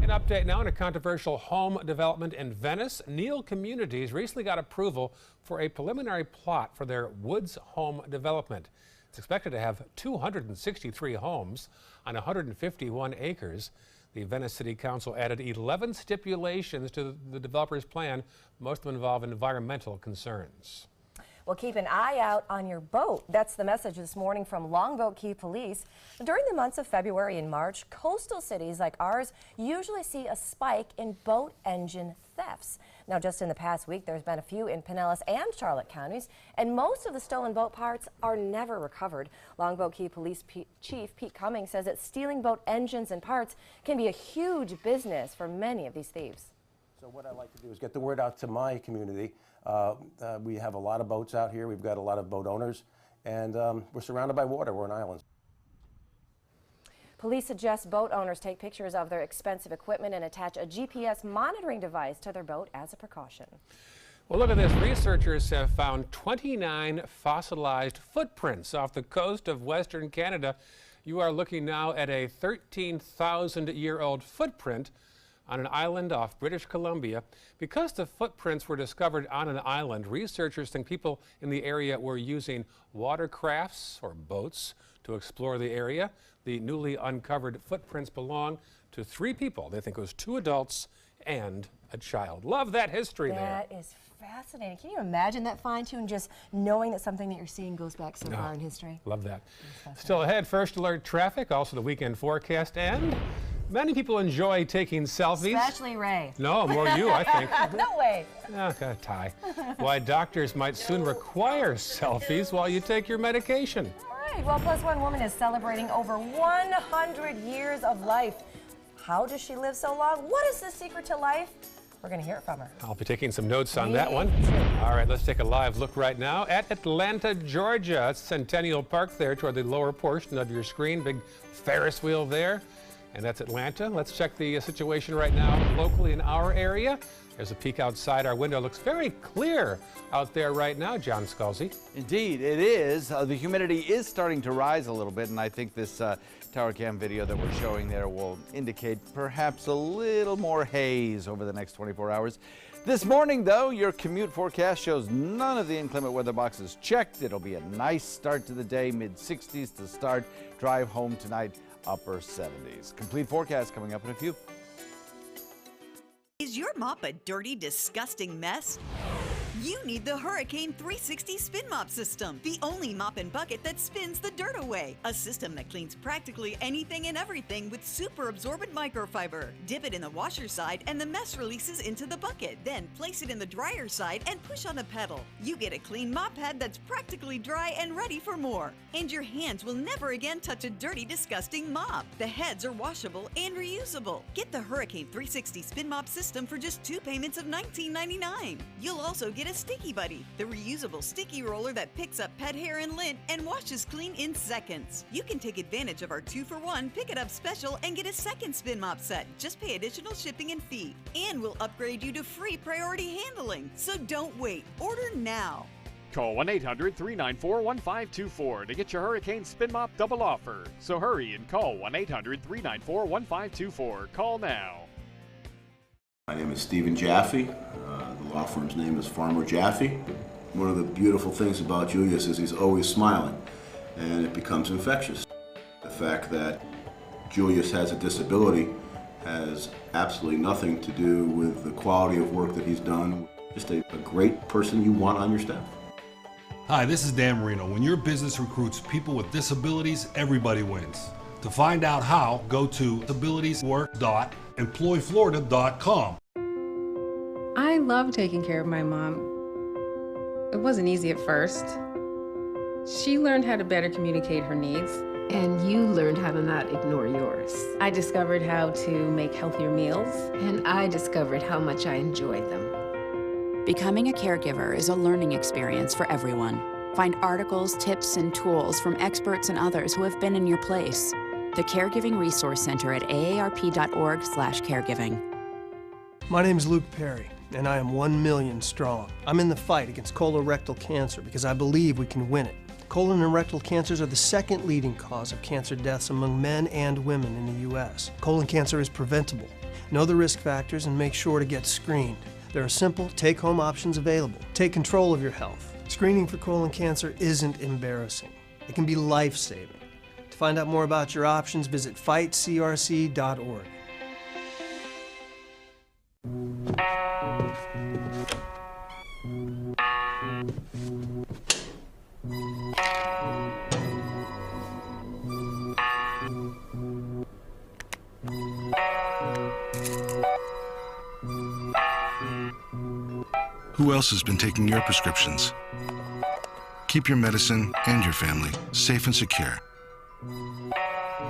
An update now on a controversial home development in Venice. Neal Communities recently got approval for a preliminary plot for their Woods home development. It's expected to have 263 homes on 151 acres. The Venice City Council added 11 stipulations to the developer's plan. Most of them involve environmental concerns. Well, keep an eye out on your boat. That's the message this morning from Longboat Key Police. During the months of February and March, coastal cities like ours usually see a spike in boat engine thefts. Now, just in the past week, there's been a few in Pinellas and Charlotte counties, and most of the stolen boat parts are never recovered. Longboat Key Police Chief Pete Cummings says that stealing boat engines and parts can be a huge business for many of these thieves. So what I like to do is get the word out to my community. We have a lot of boats out here. We've got a lot of boat owners, and we're surrounded by water. We're an island. Police suggest boat owners take pictures of their expensive equipment and attach a GPS monitoring device to their boat as a precaution. Well, look at this. Researchers have found 29 fossilized footprints off the coast of Western Canada. You are looking now at a 13,000-year-old footprint on an island off British Columbia. Because the footprints were discovered on an island, researchers think people in the area were using watercrafts or boats to explore the area. The newly uncovered footprints belong to 3 people. They think it was 2 adults and a child. Love that history there. That is fascinating. Can you imagine that fine-tune, just knowing that something that you're seeing goes back so far in history? Love that. Still ahead, first alert traffic, also the weekend forecast, and many people enjoy taking selfies. Especially Ray. No, more you, I think. No way. Yeah, got a tie. Why doctors might soon require selfies while you take your medication. All right. Well, Plus One woman is celebrating over 100 years of life. How does she live so long? What is the secret to life? We're going to hear it from her. I'll be taking some notes on that one. All right, let's take a live look right now at Atlanta, Georgia. It's Centennial Park there toward the lower portion of your screen. Big Ferris wheel there. and that's Atlanta. Let's check the situation right now locally in our area. There's a peek outside our window. Looks very clear out there right now, John Scalzi. Indeed, it is. The humidity is starting to rise a little bit, and I think this tower cam video that we're showing there will indicate perhaps a little more haze over the next 24 hours. This morning, though, your commute forecast shows none of the inclement weather boxes checked. It'll be a nice start to the day, mid-60s to start. Drive home tonight, upper 70s. Complete forecast coming up in a few. Is your mop a dirty, disgusting mess? You need the Hurricane 360 Spin Mop System, the only mop and bucket that spins the dirt away. A system that cleans practically anything and everything with super absorbent microfiber. Dip it in the washer side and the mess releases into the bucket. Then place it in the dryer side and push on the pedal. You get a clean mop head that's practically dry and ready for more. And your hands will never again touch a dirty, disgusting mop. The heads are washable and reusable. Get the Hurricane 360 Spin Mop System for just 2 payments of $19.99. You'll also get a Sticky Buddy, the reusable sticky roller that picks up pet hair and lint and washes clean in seconds. You can take advantage of our 2-for-1 Pick It Up special and get a second spin mop set. Just pay additional shipping and fee. And we'll upgrade you to free priority handling. So don't wait. Order now. Call 1-800-394-1524 to get your Hurricane Spin Mop double offer. So hurry and call 1-800-394-1524. Call now. My name is Stephen Jaffe. The law firm's name is Farmer Jaffe. One of the beautiful things about Julius is he's always smiling, and it becomes infectious. The fact that Julius has a disability has absolutely nothing to do with the quality of work that he's done. Just a great person you want on your staff. Hi, this is Dan Marino. When your business recruits people with disabilities, everybody wins. To find out how, go to disabilitieswork.employflorida.com. I love taking care of my mom. It wasn't easy at first. She learned how to better communicate her needs. And you learned how to not ignore yours. I discovered how to make healthier meals. And I discovered how much I enjoyed them. Becoming a caregiver is a learning experience for everyone. Find articles, tips, and tools from experts and others who have been in your place. The Caregiving Resource Center at aarp.org/caregiving. My name is Luke Perry, and I am 1 million strong. I'm in the fight against colorectal cancer because I believe we can win it. Colon and rectal cancers are the second leading cause of cancer deaths among men and women in the U.S. Colon cancer is preventable. Know the risk factors and make sure to get screened. There are simple, take-home options available. Take control of your health. Screening for colon cancer isn't embarrassing. It can be life-saving. To find out more about your options, visit fightcrc.org. Who else has been taking your prescriptions? Keep your medicine and your family safe and secure.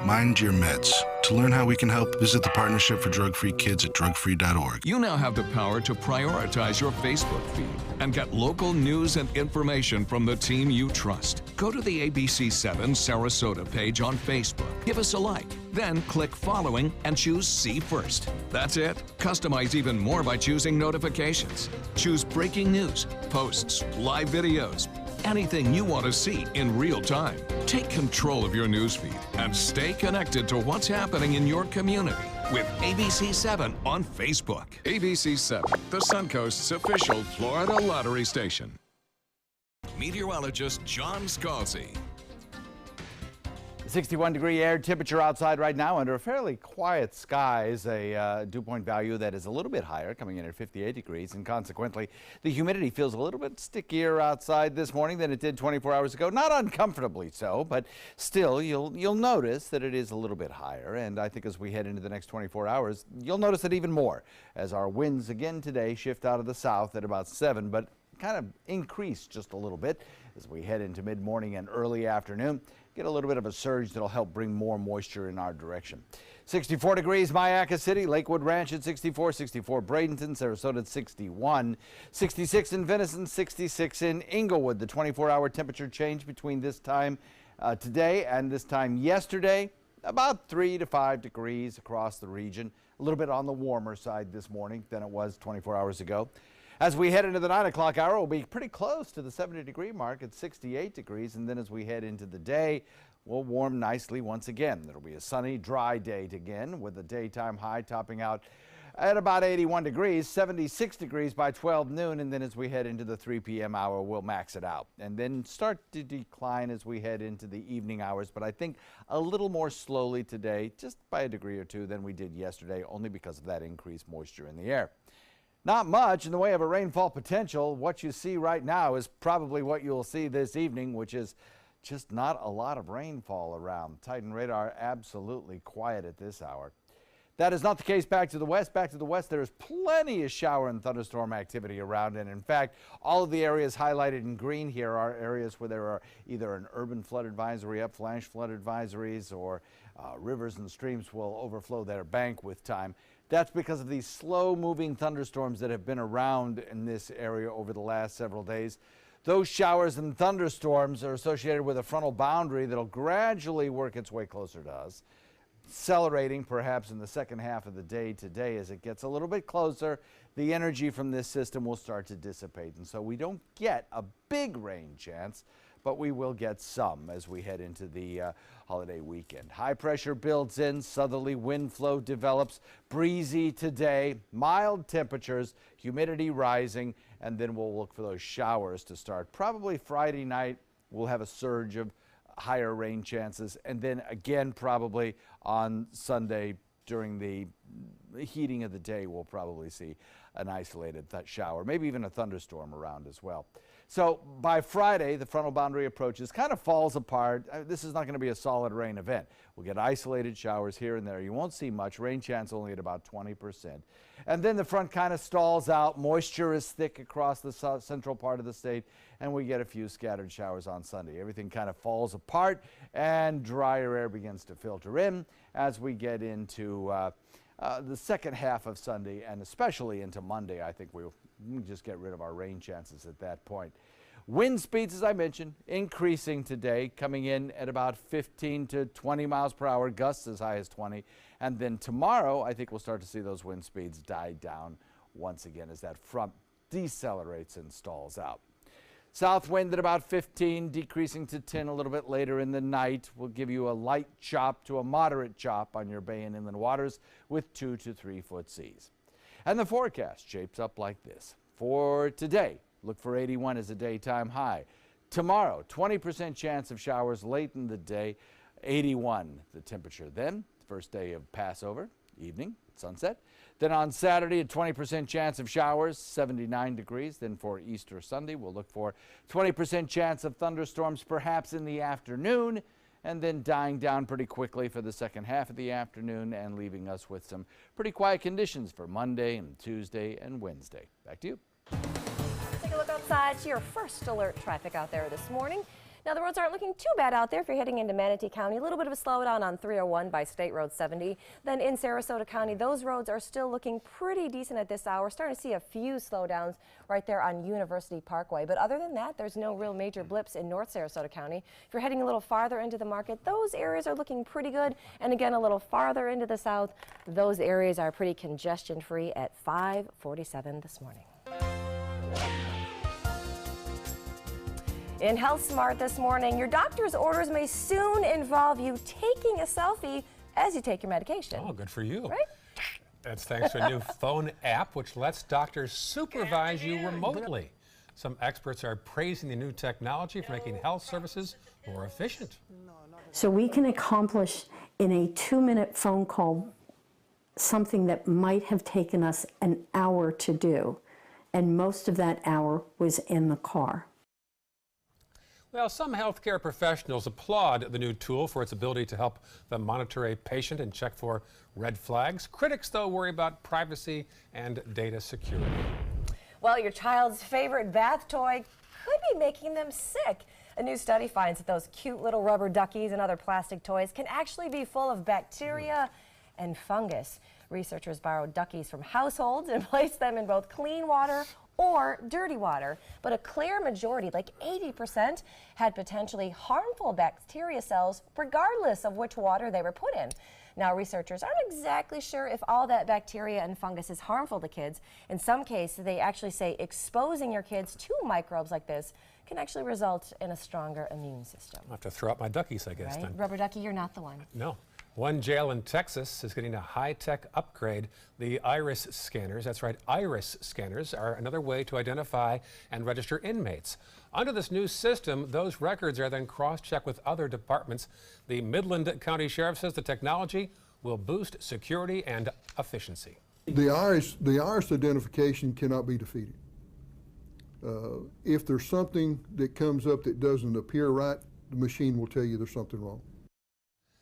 Mind your meds. To learn how we can help, visit the Partnership for Drug-Free Kids at drugfree.org. You now have the power to prioritize your Facebook feed and get local news and information from the team you trust. Go to the ABC7 Sarasota page on Facebook. Give us a like. Then click following and choose See First. That's it. Customize even more by choosing notifications. Choose breaking news, posts, live videos, anything you want to see in real time. Take control of your newsfeed and stay connected to what's happening in your community with ABC7 on Facebook. ABC7, the Suncoast's official Florida lottery station. Meteorologist John Scalzi. 61-degree air temperature outside right now under fairly quiet skies, a dew point value that is a little bit higher, coming in at 58 degrees, and consequently the humidity feels a little bit stickier outside this morning than it did 24 hours ago. Not uncomfortably so, but still you'll notice that it is a little bit higher, and I think as we head into the next 24 hours, you'll notice it even more as our winds again today shift out of the south at about 7, but kind of increase just a little bit as we head into mid-morning and early afternoon. Get a little bit of a surge that'll help bring more moisture in our direction. 64 degrees, Mayaca City, Lakewood Ranch at 64, 64 Bradenton, Sarasota at 61, 66 in Venison, 66 in Inglewood. The 24-hour temperature change between this time today and this time yesterday. about 3 to 5 degrees across the region. A little bit on the warmer side this morning than it was 24 hours ago. As we head into the 9 o'clock hour, we'll be pretty close to the 70-degree mark at 68 degrees. And then as we head into the day, we'll warm nicely once again. It'll be a sunny, dry day again with the daytime high topping out at about 81 degrees, 76 degrees by 12 noon. And then as we head into the 3 p.m. hour, we'll max it out and then start to decline as we head into the evening hours. But I think a little more slowly today, just by a degree or two than we did yesterday, only because of that increased moisture in the air. Not much in the way of a rainfall potential. What you see right now is probably what you'll see this evening, which is just not a lot of rainfall around. Titan radar absolutely quiet at this hour. That is not the case back to the west. Back to the west, there is plenty of shower and thunderstorm activity around. And in fact, all of the areas highlighted in green here are areas where there are either an urban flood advisory, flash flood advisories, or rivers and streams will overflow their bank with time. That's because of these slow-moving thunderstorms that have been around in this area over the last several days. Those showers and thunderstorms are associated with a frontal boundary that'll gradually work its way closer to us, accelerating perhaps in the second half of the day today. As it gets a little bit closer, the energy from this system will start to dissipate. And so we don't get a big rain chance, but we will get some as we head into the holiday weekend. High pressure builds in, southerly wind flow develops, breezy today, mild temperatures, humidity rising, and then we'll look for those showers to start. Probably Friday night, we'll have a surge of higher rain chances, and then again probably on Sunday during the heating of the day we'll probably see an isolated shower, maybe even a thunderstorm around as well. So by Friday, the frontal boundary approaches, kind of falls apart. This is not going to be a solid rain event. We'll get isolated showers here and there. You won't see much. Rain chance only at about 20%. And then the front kind of stalls out. Moisture is thick across the central part of the state, and we get a few scattered showers on Sunday. Everything kind of falls apart, and drier air begins to filter in as we get into the second half of Sunday, and especially into Monday. I think we'll just get rid of our rain chances at that point. Wind speeds, as I mentioned, increasing today, coming in at about 15 to 20 miles per hour, gusts as high as 20. And then tomorrow, I think we'll start to see those wind speeds die down once again as that front decelerates and stalls out. South wind at about 15, decreasing to 10 a little bit later in the night. Will give you a light chop to a moderate chop on your bay and inland waters with 2 to 3 foot seas. And the forecast shapes up like this. For today, look for 81 as a daytime high. Tomorrow, 20% chance of showers late in the day, 81 the temperature. Then, first day of Passover, evening, sunset. Then on Saturday, a 20% chance of showers, 79 degrees. Then for Easter Sunday, we'll look for 20% chance of thunderstorms perhaps in the afternoon, and then dying down pretty quickly for the second half of the afternoon and leaving us with some pretty quiet conditions for Monday and Tuesday and Wednesday. Back to you. Take a look outside to your first alert traffic out there this morning. Now, the roads aren't looking too bad out there if you're heading into Manatee County. A little bit of a slowdown on 301 by State Road 70. Then in Sarasota County, those roads are still looking pretty decent at this hour. Starting to see a few slowdowns right there on University Parkway. But other than that, there's no real major blips in North Sarasota County. If you're heading a little farther into the market, those areas are looking pretty good. And again, a little farther into the south, those areas are pretty congestion-free at 5:47 this morning. In Health Smart this morning, your doctor's orders may soon involve you taking a selfie as you take your medication. Oh, good for you. Right? That's thanks to a new phone app which lets doctors supervise you remotely. Some experts are praising the new technology for making health services more efficient. So we can accomplish in a 2-minute phone call something that might have taken us an hour to do, and most of that hour was in the car. Well, some healthcare professionals applaud the new tool for its ability to help them monitor a patient and check for red flags. Critics, though, worry about privacy and data security. Well, your child's favorite bath toy could be making them sick. A new study finds that those cute little rubber duckies and other plastic toys can actually be full of bacteria and fungus. Researchers borrowed duckies from households and placed them in both clean water or dirty water, but a clear majority, like 80%, had potentially harmful bacteria cells regardless of which water they were put in. Now, researchers aren't exactly sure if all that bacteria and fungus is harmful to kids. In some cases, they actually say exposing your kids to microbes like this can actually result in a stronger immune system. I'll have to throw out my duckies, I guess, Right? then. Rubber ducky, you're not the one. No. One jail in Texas is getting a high-tech upgrade. The iris scanners, that's right, iris scanners are another way to identify and register inmates. Under this new system, those records are then cross-checked with other departments. The Midland County Sheriff says the technology will boost security and efficiency. The iris identification cannot be defeated. If there's something that comes up that doesn't appear right, the machine will tell you there's something wrong.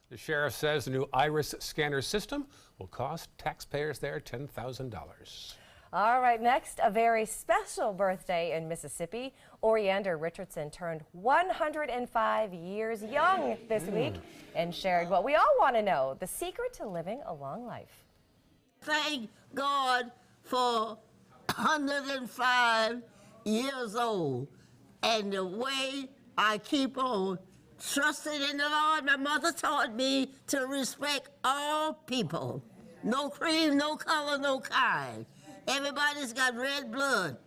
The sheriff says the new iris scanner system will cost taxpayers there $10,000. All right, next, a very special birthday in Mississippi. Oriander Richardson turned 105 years young this week and shared what we all want to know, the secret to living a long life. Thank God for 105 years old and the way I keep on trusting in the Lord. My mother taught me to respect all people. No cream, no color, no kind. Everybody's got red blood,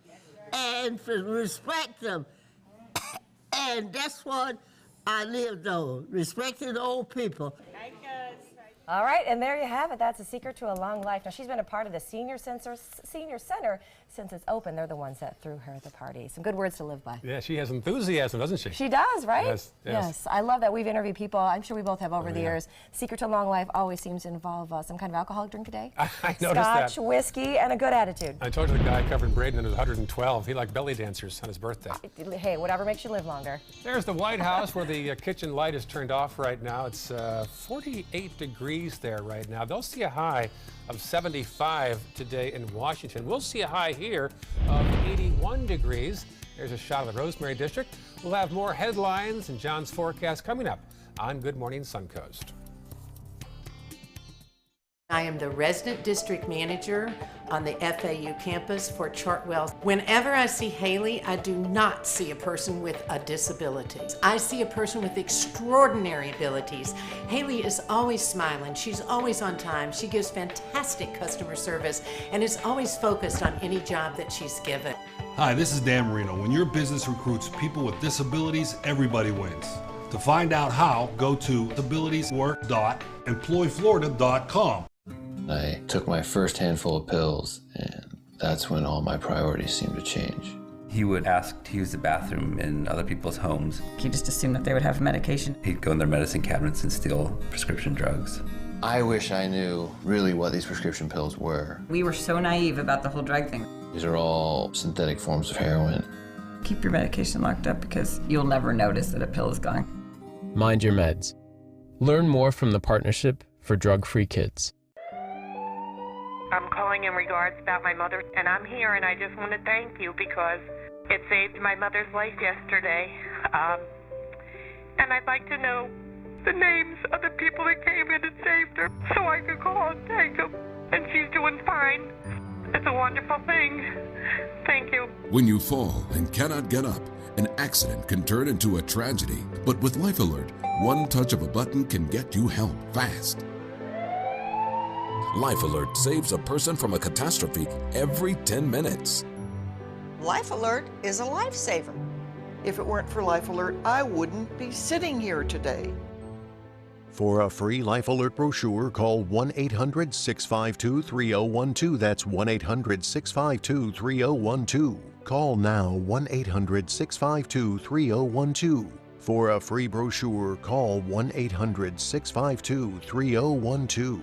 and to respect them. And that's what I lived on, respecting old people. All right, and there you have it. That's the secret to a long life. Now, she's been a part of the Senior Center since it's open. They're the ones that threw her the party. Some good words to live by. Yeah, she has enthusiasm, doesn't she? She does, right? Yes, yes. Yes. I love that. We've interviewed people, I'm sure we both have over the years. Secret to a long life always seems to involve some kind of alcoholic drink a day. I noticed that. Scotch, whiskey, and a good attitude. I told you the guy covering Braden and was 112. He liked belly dancers on his birthday. Hey, whatever makes you live longer. There's the White House where the kitchen light is turned off right now. It's 48 degrees there right now. They'll see a high of 75 today in Washington. We'll see a high here of 81 degrees. There's a shot of the Rosemary District. We'll have more headlines and John's forecast coming up on Good Morning Suncoast. I am the resident district manager on the FAU campus for Chartwell. Whenever I see Haley, I do not see a person with a disability. I see a person with extraordinary abilities. Haley is always smiling. She's always on time. She gives fantastic customer service and is always focused on any job that she's given. Hi, this is Dan Marino. When your business recruits people with disabilities, everybody wins. To find out how, go to disabilitieswork.employflorida.com. I took my first handful of pills, and that's when all my priorities seemed to change. He would ask to use the bathroom in other people's homes. He just assumed that they would have medication. He'd go in their medicine cabinets and steal prescription drugs. I wish I knew really what these prescription pills were. We were so naive about the whole drug thing. These are all synthetic forms of heroin. Keep your medication locked up because you'll never notice that a pill is gone. Mind your meds. Learn more from the Partnership for Drug-Free Kids. I'm calling in regards about my mother, and I'm here, and I just want to thank you because it saved my mother's life yesterday. And I'd like to know the names of the people that came in and saved her so I could call and thank them. And she's doing fine. It's a wonderful thing. Thank you. When you fall and cannot get up, an accident can turn into a tragedy. But with Life Alert, one touch of a button can get you help fast. Life Alert saves a person from a catastrophe every 10 minutes. Life Alert is a lifesaver. If it weren't for Life Alert, I wouldn't be sitting here today. For a free Life Alert brochure, call 1-800-652-3012. That's 1-800-652-3012. Call now, 1-800-652-3012. For a free brochure, call 1-800-652-3012.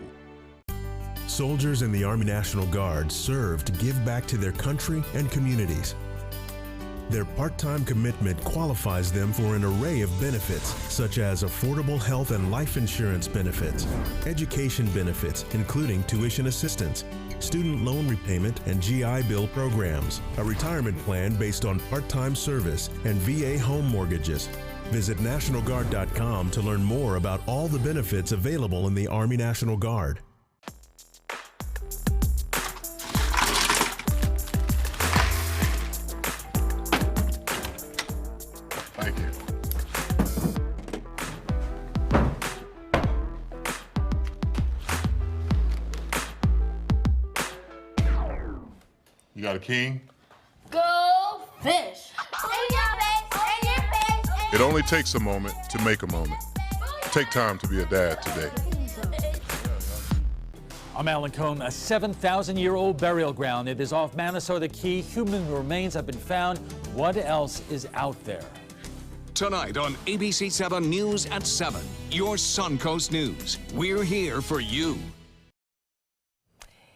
Soldiers in the Army National Guard serve to give back to their country and communities. Their part-time commitment qualifies them for an array of benefits, such as affordable health and life insurance benefits, education benefits, including tuition assistance, student loan repayment and GI Bill programs, a retirement plan based on part-time service, and VA home mortgages. Visit NationalGuard.com to learn more about all the benefits available in the Army National Guard. You got a king? Go fish! It only takes a moment to make a moment. Take time to be a dad today. I'm Alan Cohn. A 7,000-year-old burial ground. It is off Minnesota Key. Human remains have been found. What else is out there? Tonight on ABC 7 News at 7, your Suncoast News. We're here for you.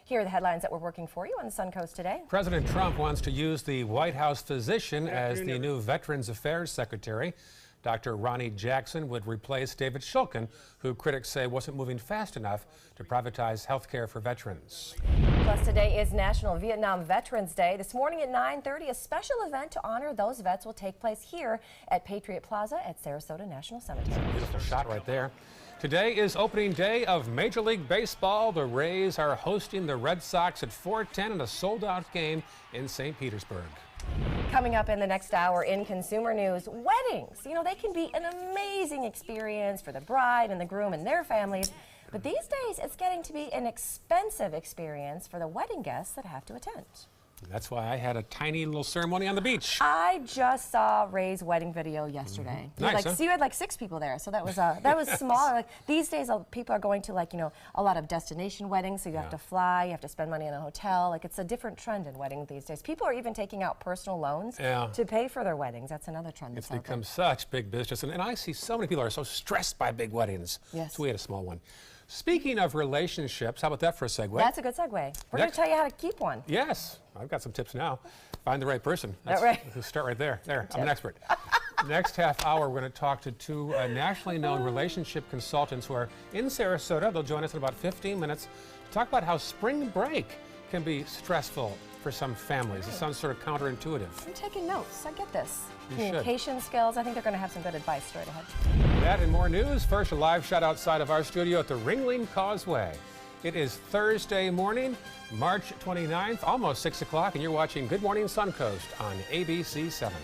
Here are the headlines that we're working for you on the Suncoast today. President Trump wants to use the White House physician as the new Veterans Affairs Secretary. Dr. Ronnie Jackson would replace David Shulkin, who critics say wasn't moving fast enough to privatize health care for veterans. Plus, today is National Vietnam Veterans Day. This morning at 9:30, a special event to honor those vets will take place here at Patriot Plaza at Sarasota National Cemetery. Beautiful shot right there. Today is opening day of Major League Baseball. The Rays are hosting the Red Sox at 4:10 in a sold-out game in St. Petersburg. Coming up in the next hour in consumer news, weddings. You know, they can be an amazing experience for the bride and the groom and their families. But these days, it's getting to be an expensive experience for the wedding guests that have to attend. That's why I had a tiny little ceremony on the beach. I just saw Ray's wedding video yesterday. Nice, huh? So you had like 6 people there, so that was small. Like, these days, people are going to a lot of destination weddings, so you have to fly, you have to spend money in a hotel. Like, it's a different trend in wedding these days. People are even taking out personal loans to pay for their weddings. That's another trend that's It's become such big business, and I see so many people are so stressed by big weddings. Yes. So we had a small one. Speaking of relationships, how about that for a segue? That's a good segue. We're going to tell you how to keep one. Yes, I've got some tips now. Find the right person. Right. Let's start right there. I'm an expert. Next half hour, we're going to talk to 2 nationally known relationship consultants who are in Sarasota. They'll join us in about 15 minutes to talk about how spring break can be stressful for some families. It sounds sort of counterintuitive. I'm taking notes. I get this. You Communication skills. I think they're going to have some good advice straight ahead. That and more news. First, a live shot outside of our studio at the Ringling Causeway. It is Thursday morning, March 29th, almost 6 o'clock, and you're watching Good Morning Suncoast on ABC 7.